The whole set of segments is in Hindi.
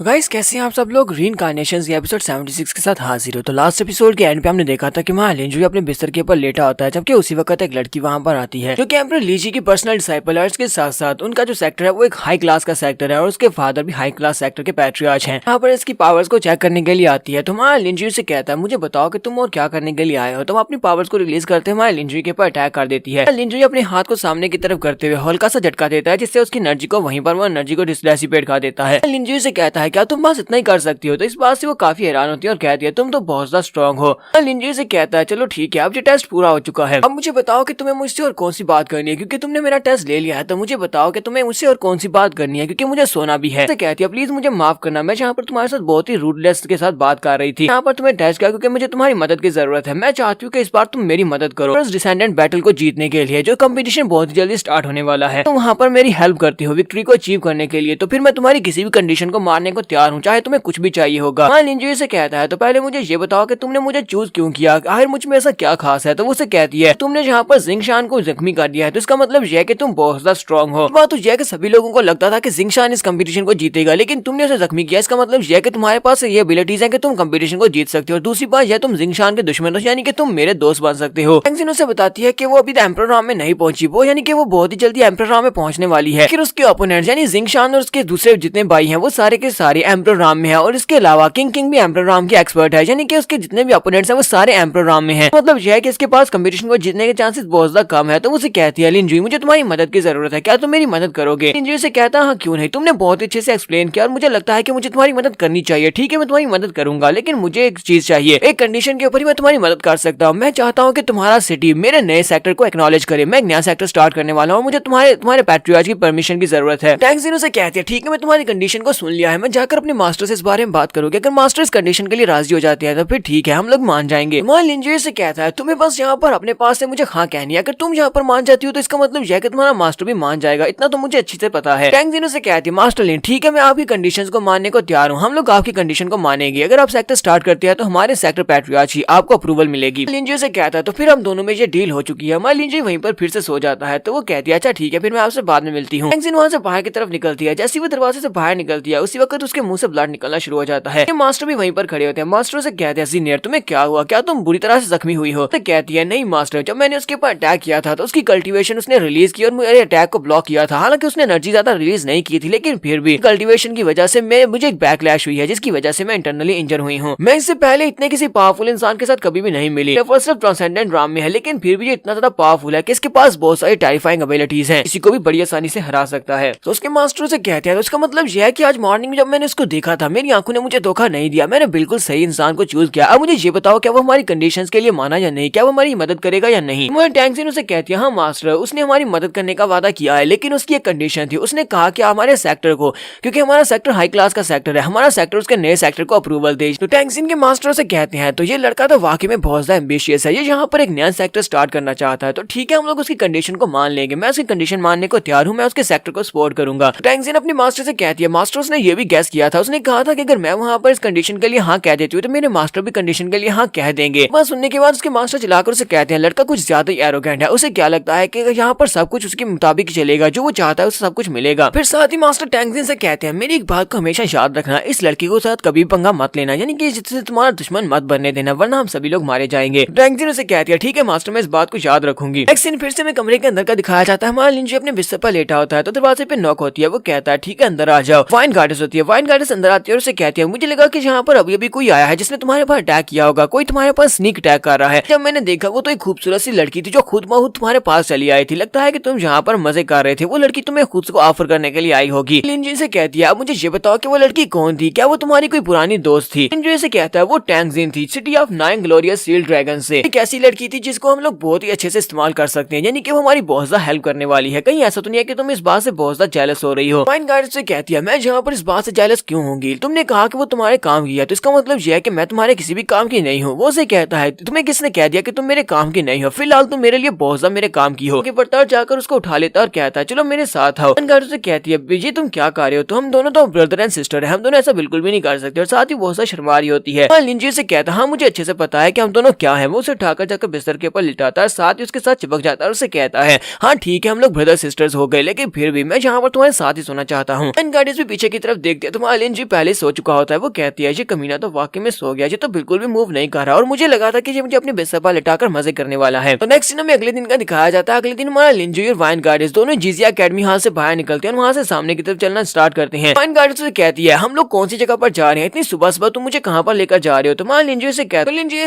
गाइस कैसे हैं आप सब लोग। रीइंकार्नेशंस ये एपिसोड 76 के साथ हाजिर हो। तो लास्ट एपिसोड के एंड पे हमने देखा था कि वहाँ लिंजुई अपने बिस्तर के ऊपर लेटा होता है, जबकि उसी वक्त एक लड़की वहाँ पर आती है जो कि एम्परर लीजी की पर्सनल डिसाइपल है। इसके साथ साथ उनका जो सेक्टर है वो एक हाई क्लास का सेक्टर है और उसके फादर भी हाई क्लास सेक्टर के पैट्रियार्च हैं। यहाँ पर इसकी पावर्स को चेक करने के लिए आती है। तो वहाँ लिंजुई से कहता है मुझे बताओ कि तुम और क्या करने के लिए आए हो। तो अपनी पावर्स को रिलीज करते हैं हमारे लिंजुई के ऊपर अटैक कर देती है। लिंजुई अपने हाथ को सामने की तरफ करते हुए हल्का सा झटका देता है जिससे उसकी एनर्जी को वहीं पर वो एनर्जी को डिसिपेट कर देता है। लिंजुई से कहता है क्या तुम बस इतना ही कर सकती हो। तो इस बात से वो काफी हैरान होती है और कहती है तुम तो बहुत ज्यादा स्ट्रांग हो। लिंजुई से कहता है चलो ठीक है, अब जो टेस्ट पूरा हो चुका है, अब मुझे बताओ कि तुम्हें मुझसे और कौन सी बात करनी है, क्योंकि तुमने मेरा टेस्ट ले लिया है। तो मुझे बताओ कि तुम्हें मुझसे और कौन सी बात करनी है, क्योंकि मुझे सोना भी है। कहती है प्लीज मुझे माफ करना, मैं जहाँ पर तुम्हारे साथ बहुत ही रूडलेस के साथ बात कर रही थी, यहाँ पर तुम्हें टेस्ट किया क्योंकि मुझे तुम्हारी मदद की जरूरत है। मैं चाहती हूँ कि इस बार तुम मेरी मदद करो इस डिसेंडेंट बैटल को जीतने के लिए, जो कंपटीशन बहुत ही जल्दी स्टार्ट होने वाला है। तुम वहाँ पर मेरी हेल्प करती हो विक्ट्री को अचीव करने के लिए, तो फिर मैं तुम्हारी किसी भी कंडीशन को मारने को तैयार हूँ, चाहे तुम्हें कुछ भी चाहिए होगा। लिंजुई से कहता है तो पहले मुझे ये बताओ कि तुमने मुझे चूज क्यों किया, आखिर मुझ में ऐसा क्या खास है। तो वो से कहती है तुमने जहाँ पर जिंगशान को जख्मी कर दिया है तो इसका मतलब यह है कि तुम बहुत ज्यादा स्ट्रांग हो। बात तो यह है कि सभी लोगों को लगता था कि जिंगशान इस कंपटीशन को जीतेगा, लेकिन तुमने उसे जख्मी किया, इसका मतलब यह है कि तुम्हारे पास ये एबिलिटीज है कि तुम कंपटीशन को जीत सकते हो। दूसरी बात यह तुम जिंगशान के दुश्मन हो, यानी कि तुम मेरे दोस्त बन सकते हो। टेंगजिन उसे बताती है कि वो अभी एम्परर राम में नहीं पहुंची, वो यानी कि वो बहुत ही जल्दी एम्परर राम में पहुंचने वाली है। फिर उसके ओपोनेंट यानी जिंगशान और उसके दूसरे जितने भाई हैं वो सारे के सारे एम्परर राम में है, और इसके अलावा किंग भी एम्परर राम की एक्सपर्ट है, यानी कि उसके जितने भी ओपोनेंट्स हैं वो सारे एम्परर राम में हैं। मतलब यह है कि इसके पास कंपटीशन को जीतने के चांसेस बहुत ज्यादा कम है। तो उसे कहती है लिंजुई मुझे तुम्हारी मदद की जरूरत है, क्या तुम मेरी मदद करोगे। लिंजुई से कहता है हाँ क्यों नहीं, तुमने बहुत अच्छे से एक्सप्लेन किया और मुझे लगता है कि मुझे तुम्हारी मदद करनी चाहिए। ठीक है मैं तुम्हारी मदद करूंगा, लेकिन मुझे एक चीज चाहिए, एक कंडीशन के ऊपर ही मैं तुम्हारी मदद कर सकता हूँ। मैं चाहता हूँ कि तुम्हारा सिटी मेरे नए सेक्टर को एक्नॉलेज करे। मैं एक नया सेक्टर स्टार्ट करने वाला हूँ, मुझे तुम्हारे पैट्रियार्च की परमिशन की जरूरत है। टेंगजिन से कहती है ठीक है मैं तुम्हारी कंडीशन को सुन लिया है, मैं जाकर अपने मास्टर से इस बारे में बात करूंगी। अगर मास्टर इस कंडीशन के लिए राजी हो जाते हैं तो फिर ठीक है हम लोग मान जाएंगे। वहाँ लिंजुई से कहता है तुम्हें बस यहाँ पर अपने पास से मुझे हाँ कहनी है, अगर तुम यहाँ पर मान जाती हो तो इसका मतलब यह कि तुम्हारा मास्टर भी मान जाएगा, इतना तो मुझे अच्छी से पता है। टेंगजिन से कहती है मास्टर लिन ठीक है मैं आपकी कंडीशंस को मानने को तैयार हूँ, हम लोग आपकी कंडीशन को मानेंगे। अगर आप सेक्टर स्टार्ट करते हैं तो हमारे सेक्टर पैट्रियार्च ही आपको अप्रूवल मिलेगी। लिंजुई से कहता है तो फिर हम दोनों में ये डील हो चुकी है। हमारा लिंजुई वहीं पर फिर से सो जाता है। तो वो कहती है अच्छा ठीक है फिर मैं आपसे बाद में मिलती हूँ। टेंगजिन वहाँ से बाहर की तरफ निकलती है, जैसे वो दरवाजे से बाहर निकलती है उसी वक्त उसके मुंह से ब्लड निकलना शुरू हो जाता है। मास्टर भी वहीं पर खड़े होते हैं। मास्टर से कहते हैं सीनियर तुम्हें क्या हुआ, क्या तुम बुरी तरह से जख्मी हुई हो। तो कहती है नहीं मास्टर, जब मैंने उसके ऊपर अटैक किया था तो उसकी कल्टीवेशन उसने रिलीज की और मेरे अटैक को ब्लॉक किया था। हालांकि उसने एनर्जी ज्यादा रिलीज नहीं की थी, लेकिन फिर भी कल्टीवेशन की वजह से मुझे एक बैकलैश हुई है, जिसकी वजह से मैं इंटरनली इंजर हुई हूँ। मैं इससे पहले इतने किसी पावरफुल इंसान के साथ कभी भी नहीं मिली। सिर्फ ट्रांसेंडेंट राम में है, लेकिन फिर भी ये इतना ज्यादा पावरफुल है कि इसके पास बहुत सारी टेरिफाइंग एबिलिटीज हैं, किसी को भी बड़ी आसानी से हरा सकता है। तो उसके मास्टर से कहते हैं तो इसका मतलब यह है कि आज मॉर्निंग में जब मैंने इसको देखा था मेरी आंखों ने मुझे धोखा नहीं दिया, मैंने बिल्कुल सही इंसान को चूज किया। अब मुझे ये बताओ क्या वो हमारी कंडीशंस के लिए माना या नहीं, क्या वो हमारी मदद करेगा या नहीं। टेंगजिन उसे कहती है हाँ मास्टर उसने हमारी मदद करने का वादा किया है, लेकिन उसकी एक कंडीशन थी। उसने कहा कि हमारे सेक्टर को, क्योंकि हमारा सेक्टर हाई क्लास का सेक्टर है, हमारा सेक्टर उसके नए सेक्टर को अप्रूवल दे। तो टेंगजिन के मास्टर से कहते हैं तो ये लड़का तो वाकई में बहुत ज्यादा एम्बिशियस है, ये यहाँ पर एक नया सेक्टर स्टार्ट करना चाहता है। तो ठीक है हम लोग उसकी कंडीशन को मान लेंगे, मैं उसकी कंडीशन मानने को तैयार हूँ, मैं उसके सेक्टर को सपोर्ट करूंगा। टेंगजिन अपने मास्टर से कहती है मास्टर उसने ये भी गैस किया था, उसने कहा था कि अगर मैं वहाँ पर इस कंडीशन के लिए हाँ कह देती हूँ तो मेरे मास्टर भी कंडीशन के लिए हाँ कह देंगे। बस सुनने के बाद उसके मास्टर चिल्लाकर उसे कहते हैं लड़का कुछ ज्यादा ही एरोगेंट है, उसे क्या लगता है कि यहाँ पर सब कुछ उसके मुताबिक चलेगा, जो वो चाहता है उसे सब कुछ मिलेगा। फिर साथ ही मास्टर टेंगजिन से कहते हैं मेरी एक बात को हमेशा याद रखना, इस लड़की को साथ कभी पंगा मत लेना, यानी कि जिससे तुम्हारा दुश्मन मत बनने देना, वरना हम सभी लोग मारे जाएंगे। टेंगजिन उसे कहती है ठीक है मास्टर मैं इस बात को याद रखूंगी। नेक्स्ट सीन फिर से मैं कमरे के अंदर का दिखाया जाता है। हमारा लिंजुई अपने बिस्तर पर लेटा होता है तो दरवाजे पे नॉक होती है। वो कहता है ठीक है अंदर आ जाओ। वाइन गार्डेस होती है, वाइन गार्डेस अंदर आती है और उसे कहती है मुझे लगा कि यहाँ पर अभी अभी कोई आया है जिसने तुम्हारे पास अटैक किया होगा, कोई तुम्हारे पास स्नीक अटैक कर रहा है। जब मैंने देखा वो तो एक खूबसूरत सी लड़की थी जो खुद ब खुद तुम्हारे पास चली आई थी, लगता है कि तुम यहाँ पर मजे कर रहे थे, वो लड़की तुम्हें खुद को ऑफर करने के लिए आई होगी। लिंजुई से कहती है अब मुझे ये बताओ कि वो लड़की कौन थी, क्या वो तुम्हारी कोई पुरानी दोस्त थी। लिंजुई से कहता है वो टेंगजिन थी, city of 9 glorious seal dragon से। एक ऐसी लड़की थी जिसको हम लोग बहुत ही अच्छे से इस्तेमाल कर सकते हैं, यानी कि वो हमारी बहुत ज्यादा हेल्प करने वाली है। कहीं ऐसा तो नहीं है कि तुम इस बात से बहुत ज्यादा जेलस हो रही हो। वाइन गार्ड से कहती है मैं यहाँ पर इस बात से जेलस क्यों होंगी, तुमने कहा कि वो तुम्हारे काम की है तो इसका मतलब यह है कि मैं तुम्हारे किसी भी काम की नहीं हूँ। वो से कहता है तुम्हें किसने कह दिया कि तुम मेरे काम की नहीं हो, फिलहाल तुम मेरे लिए बहुत ज्यादा मेरे काम की हो। बर्तार जाकर उसको उठा लेता और कहता है चलो मेरे साथ आओ। वाइन गार्ड से कहती है ये तुम क्या कर रहे हो, तो हम दोनों तो ब्रदर एंड सिस्टर है, हम दोनों ऐसा बिल्कुल भी नहीं कर सकते। और साथ ही बहुत सा शर्मा रही होती है। लिंजुई से कहता है हाँ मुझे अच्छे से पता है कि हम दोनों क्या है। वो उसे उठाकर जाकर बिस्तर के ऊपर लिटाता है, साथ ही उसके साथ चिपक जाता है और उसे कहता है हाँ ठीक है हम लोग ब्रदर सिस्टर्स हो गए, लेकिन फिर भी मैं यहाँ पर तुम्हारे साथ ही सोना चाहता हूँ। वाइन गार्ड भी पीछे की तरफ देखती देखते हैं तो हमारा लिंजी पहले सो चुका होता है। वो कहती है ये कमीना तो वाकई में सो गया, ये तो बिल्कुल भी मूव नहीं कर रहा और मुझे लगा था कि ये मुझे अपने बिस्तर पर लिटाकर मजे करने वाला है। तो नेक्स्ट सीन हमें अगले दिन का दिखाया जाता है। अगले दिन हमारा लिंजी और वाइन गार्डियंस दोनों जीजिया एकेडमी हॉल से बाहर निकलते हैं और वहां से सामने की तरफ चलना स्टार्ट करते हैं। वाइन गार्डियंस से कहती है हम लोग कौन सी जगह पर जा रहे हैं, इतनी सुबह सुबह तुम मुझे कहाँ पर लेकर जा रहे हो। तो हमारा लिंजी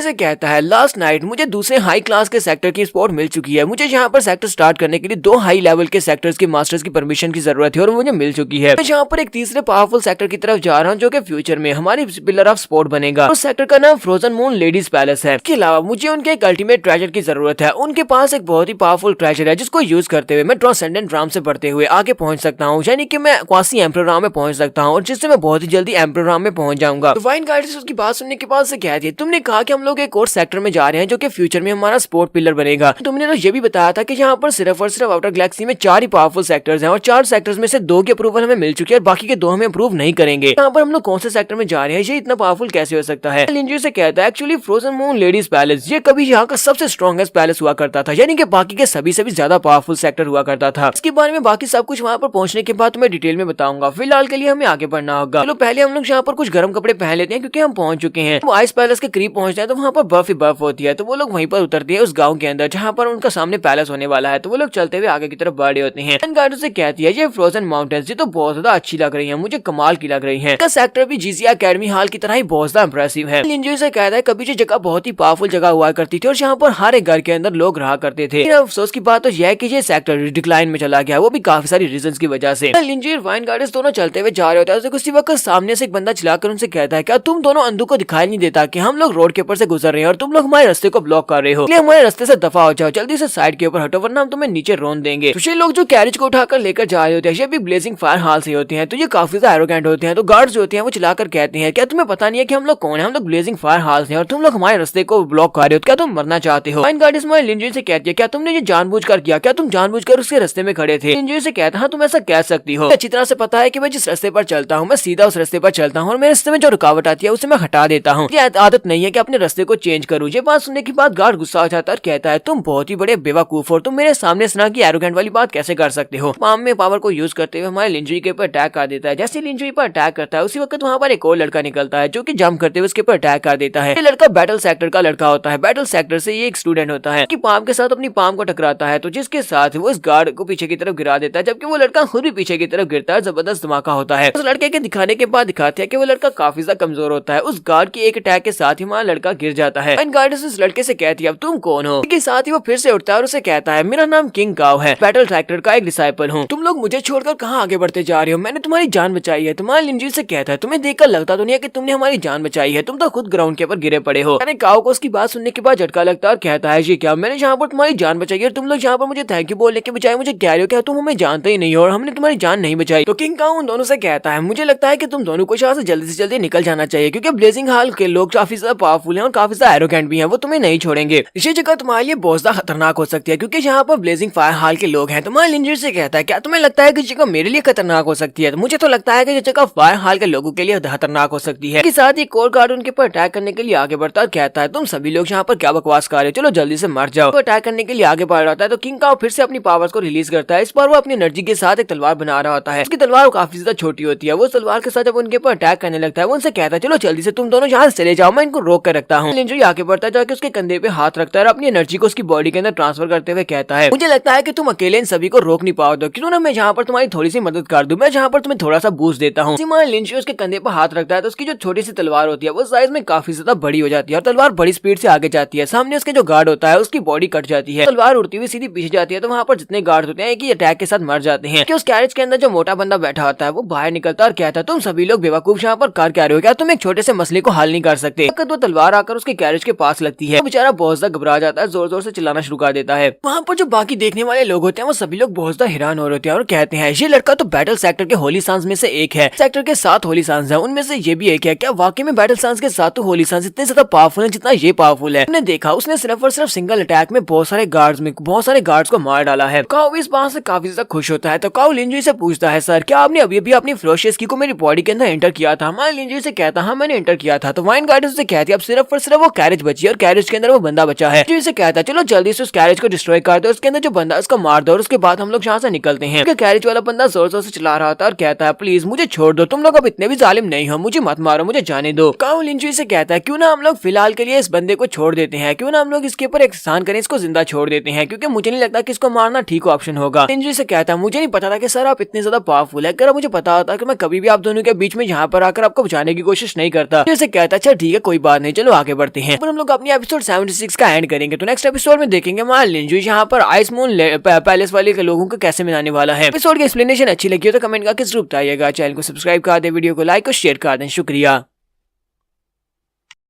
से कहता है लास्ट नाइट मुझे दूसरे हाई क्लास के सेक्टर की स्पॉट मिल चुकी है। मुझे यहाँ पर सेक्टर स्टार्ट करने के लिए 2 हाई लेवल के सेक्टर्स के मास्टर्स की परमिशन की जरूरत है और मुझे मिल चुकी है। मैं यहाँ पर एक तीसरे पावरफुल सेक्टर की तरफ जा रहा हूँ जो कि फ्यूचर में हमारी पिलर ऑफ स्पोर्ट बनेगा। उस सेक्टर का नाम फ्रोजन मून लेडीज पैलेस है। इसके अलावा मुझे उनके एक अल्टीमेट ट्रेजर की जरूरत है। उनके पास एक बहुत ही पावरफुल ट्रेजर है जिसको यूज करते हुए मैं ट्रांसेंडेंट राम से बढ़ते हुए आगे पहुंच सकता हूँ, यानी कि मैं क्वासी एम्परर राम में पहुंच सकता हूँ और जिससे मैं बहुत ही जल्दी एम्परर राम में पहुंच जाऊंगा। तो वाइन गार्डियंस उसकी बात सुनने के बाद से कहती है तुमने कहा कि हम लोग एक और सेक्टर में जा रहे हैं जो कि फ्यूचर में हमारा स्पोर्ट पिलर बनेगा। तुमने तो ये भी बताया था कि यहाँ पर सिर्फ और सिर्फ आउटर गैलेक्सी में 4 ही पावरफुल सेक्टर्स हैं और 4 सेक्टर्स में से 2 की अप्रूवल हमें मिल चुकी है और बाकी के 2 हमें अप्रूव नहीं करेंगे। यहाँ पर हम लोग कौन से सेक्टर में जा रहे हैं, ये इतना पावरफुल कैसे हो सकता है। लिंजी से कहता है actually frozen moon ladies palace ये कभी यहाँ का सबसे स्ट्रॉन्गेस्ट पैलेस हुआ करता था, यानी कि बाकी के सभी से भी ज्यादा पावरफुल सेक्टर हुआ करता था। इसके बारे में बाकी सब कुछ वहाँ पर पहुंचने के बाद तुम्हें डिटेल में बताऊंगा। फिलहाल के लिए हमें आगे बढ़ना होगा। चलो पहले हम लोग यहाँ पर कुछ गर्म कपड़े पहन लेते हैं क्योंकि हम पहुंच चुके हैं। वो आइस पैलेस के करीब पहुंचते हैं तो वहाँ पर बर्फ ही बर्फ होती है। तो वो लोग वहीं पर उतरते हैं उस गाँव के अंदर जहाँ पर उनका सामने पैलेस होने वाला है। तो वो लोग चलते हुए आगे की तरफ बढ़ होते हैं। गार्डन से कहती है ये फ्रोजन माउंटेन्स ये तो बहुत ज्यादा अच्छी लग रही है, मुझे कमाल की लग रही है। इसका सेक्टर भी जीजिया एकेडमी हॉल की तरह ही बहुत ज्यादा इंप्रेसिव है। लिंजी से कहता है कभी ये जगह बहुत ही पावरफुल जगह हुआ करती थी और यहाँ पर हर एक घर के अंदर लोग रहा करते थे। अफसोस की बात तो यह है कि ये सेक्टर डिक्लाइन में चला गया, वो भी काफी सारी रीजंस की वजह से। लिंजी और वाइन गार्डियंस दोनों चलते हुए जा रहे होते हैं। उसी वक्त सामने से एक बंदा चिल्लाकर उनसे कहता है क्या तुम दोनों अंधों को दिखाई नहीं देता कि हम लोग रोड के ऊपर से गुजर रहे हैं और तुम लोग हमारे रास्ते को ब्लॉक कर रहे हो, इसलिए हमारे रास्ते से दफा हो जाओ, जल्दी से साइड के ऊपर हटो वरना हम तुम्हें नीचे रोन देंगे। तो ये लोग जो कैरेज को उठाकर लेकर जा रहे होते हैं ये भी ब्लेजिंग फायर हाल से होते हैं, तो ये काफी ज्यादा एरोगेंट होते हैं। तो गार्ड्स जो होते हैं वो चिल्लाकर कहते हैं क्या तुम्हें पता नहीं है कि हम लोग कौन है, हम लोग ब्लेजिंग फायर हाल से और तुम लोग हमारे रास्ते को ब्लॉक कर रहे हो, क्या तुम मरना चाहते हो। वाइन गार्डियंस हमारे लिंजी से कहती है क्या तुमने ये जानबूझकर किया, क्या तुम जानबूझकर उसके रास्ते में खड़े थे। लिंजी से कहता है तुम ऐसा कह सकती हो, अच्छी तरह से पता है कि मैं जिस रास्ते पर चलता हूँ मैं सीधा उस रास्ते पर चलता हूँ और मेरे रास्ते में जो रुकावट आती है उसे मैं हटा देता हूँ। ये आदत नहीं है कि अपने रास्ते को चेंज करूँ। ये बात सुनने के बाद गार्ड गुस्सा हो जाता है और कहता है तुम बहुत ही बड़े बेवकूफ हो, तुम मेरे सामने इस तरह की एरोगेंट वाली बात कैसे कर सकते हो। पाम में पावर को यूज करते हुए हमारे लिंजी के ऊपर अटैक कर देता है। जैसे लिंजी पर अटैक करता है उसी वक्त वहाँ पर एक और लड़का निकलता है जो कि जंप करते हुए उसके ऊपर अटैक कर देता है। ये लड़का बैटल सेक्टर का लड़का होता है। बैटल सेक्टर से ये एक स्टूडेंट होता है कि पाम के साथ अपनी पाम को टकराता है तो जिसके साथ वो इस गार्ड को पीछे की तरफ गिरा देता है, जबकि वो लड़का खुद भी पीछे की तरफ गिरता है। जबरदस्त धमाका होता है। उस लड़के के दिखाने के बाद दिखाते हैं कि वो लड़का काफी ज्यादा कमजोर होता है। उस गार्ड की एक अटैक के साथ ही हमारा लड़का गिर जाता है। गार्ड इस लड़के से कहती है अब तुम कौन हो। इसके साथ ही वो फिर से उठता है और उसे कहता है मेरा नाम किंग काओ है, बैटल सेक्टर का एक डिसाइपल हूँ। तुम लोग मुझे छोड़कर कहाँ आगे बढ़ते जा रहे हो, मैंने तुम्हारी जान बचाई है। तुम्हारे लिंजी से कहता है तुम्हें देखकर लगता तो नहीं है कि तुमने हमारी जान बचाई है, तुम तो खुद ग्राउंड के ऊपर गिरे पड़े हो। मैंने काओ को उसकी बात सुनने के बाद झटका लगता है और कहता है ये क्या, मैंने यहाँ पर तुम्हारी जान बचाई और तुम लोग यहाँ पर मुझे थैंक यू बोलने के बजाय मुझे कह रहे हो क्या तुम हमें जानते ही नहीं हो और हमने तुम्हारी जान नहीं बचाई। तो किंग काओ उन दोनों से कहता है मुझे लगता है कि तुम दोनों को यहाँ से जल्दी निकल जाना चाहिए क्योंकि ब्लेजिंग हॉल के लोग काफी ज्यादा पावरफुल हैं और काफी ज्यादा एरोगेंट भी हैं, वो तुम्हें नहीं छोड़ेंगे। इसी जगह तुम्हारे लिए बहुत ज्यादा खतरनाक हो सकती है क्योंकि यहाँ पर ब्लेजिंग फायर हॉल के लोग हैं। तुम्हारे लिंजर से कहता है क्या तुम्हें लगता है कि जगह मेरे लिए खतरनाक हो सकती है, तो मुझे तो लगता है कि ये जगह फायर हॉल के लोगों के लिए खतरनाक हो सकती है। इसके साथ ही कोर गार्ड उनके ऊपर अटैक करने के लिए आगे बढ़ता है और कहता है तुम सभी लोग यहाँ पर क्या बकवास कर रहे हो, चलो जल्दी से मर जाओ। तो अटैक करने के लिए आगे बढ़ रहा है तो किंग काओ फिर से अपनी पावर्स को रिलीज करता है। इस बार वो अपनी एनर्जी के साथ एक तलवार बना रहा होता है। उसकी तलवार काफी ज्यादा छोटी होती है। वो तलवार के साथ जब उनके ऊपर अटैक करने लगता है वो उनसे कहता है चलो जल्दी से तुम दोनों यहाँ से चले जाओ, मैं इनको रोक कर रखता हूँ। लिंजर आगे बढ़ता है जाके उसके कंधे पे हाथ रखता है और अपनी एनर्जी को उसकी बॉडी के अंदर ट्रांसफर करते हुए कहता है मुझे लगता है कि तुम अकेले इन सभी को रोक नहीं पाओगे, क्यों ना मैं यहाँ पर तुम्हारी थोड़ी सी मदद कर दूं, मैं यहाँ पर तुम्हें थोड़ा सा बूस्ट देता हूँ। लिंजर उसके कंधे पर हाथ रखता है तो उसकी जो छोटी सी तलवार होती है वो साइज में काफी ज्यादा बड़ी हो जाती है और तलवार बड़ी स्पीड से आगे जाती है। सामने उसके जो गार्ड होता है उसकी बॉडी कट जाती है, तलवार उड़ती हुई सीधी पीछे जाती है। तो वहाँ पर जितने गार्ड होते हैं कि अटैक के साथ मर जाते हैं। कि उस कैरेज के अंदर जो मोटा बंदा बैठा होता है वो बाहर निकलता है और कहता है तुम सभी लोग बेवकूफ यहाँ पर कर क्या रहे हो, क्या तुम एक छोटे से मसले को हल नहीं कर सकते। वो तलवार आकर उसके कैरेज के पास लगती है, बेचारा बहुत ज्यादा घबरा जाता है, जोर जोर से चिल्लाना शुरू कर देता है। वहाँ पर जो बाकी देखने वाले लोग होते हैं वो सभी लोग बहुत ज्यादा हैरान हो रहे होते हैं और कहते हैं ये लड़का तो बैटल सेक्टर के होली सांस में से एक है। सेक्टर के 7 होली सांस है, उनमें से ये भी एक है। क्या वाकई में बैटल सांस के 7 होली सांस इतने ज्यादा पावरफुल है जितना ये पावरफुल है। उसने देखा उसने सिर्फ और सिर्फ सिंगल अटैक में बहुत सारे गार्ड्स को मार डाला है। काओ इस बात से काफी ज्यादा खुश होता है। तो काओ लिंजी से पूछता है सर क्या आपने अभी अपनी फेरोशियस की को मेरी बॉडी के अंदर एंटर किया था। हमारे लिंजी से कहता हाँ मैंने एंटर किया था। तो वाइन गार्डियन से कहती है अब सिर्फ और सिर्फ वो कैरेज बची है और कैरेज के अंदर वो बंदा बचा है। लिंजी से कहता है चलो जल्दी से उस कैरेज को डिस्ट्रॉय कर दो, उसके अंदर जो बंदा उसको मार दो और उसके बाद हम लोग यहाँ से निकलते हैं। कैरेज वाला बंदा जोर जोर से चला रहा था और कहता है प्लीज मुझे मुझे छोड़ दो, तुम लोग अब इतने भी जालिम नहीं हो, मुझे मत मारो, मुझे जाने दो। काओ लिंजुई से कहता है क्यों ना हम लोग फिलहाल के लिए इस बंदे को छोड़ देते हैं, क्यों ना हम लोग इसके ऊपर एहसान करें, इसको जिंदा छोड़ देते हैं, क्योंकि मुझे नहीं लगता कि इसको मारना ठीक ऑप्शन होगा। लिंजुई से कहता है मुझे नहीं पता था कि सर आप इतने ज्यादा पावरफुल है, अगर मुझे पता होता कि मैं कभी भी आप दोनों के बीच में यहाँ पर आकर आपको बचाने की कोशिश नहीं करता। जैसे कहता है अच्छा ठीक है कोई बात नहीं, चलो आगे बढ़ते हैं। पर हम लोग अपनी एपिसोड 76 का एंड करेंगे, तो नेक्स्ट एपिसोड में देखेंगे हमारा लिंजुई यहाँ पर आइस मून पैलेस वाले के लोगों को कैसे मिलाने वाला है। एपिसोड की एक्सप्लेनेशन अच्छी लगी हो तो कमेंट करके जरूर बताइएगा। चैनल को सब्सक्राइब कर दे, वीडियो को लाइक और शेयर कर दें। शुक्रिया।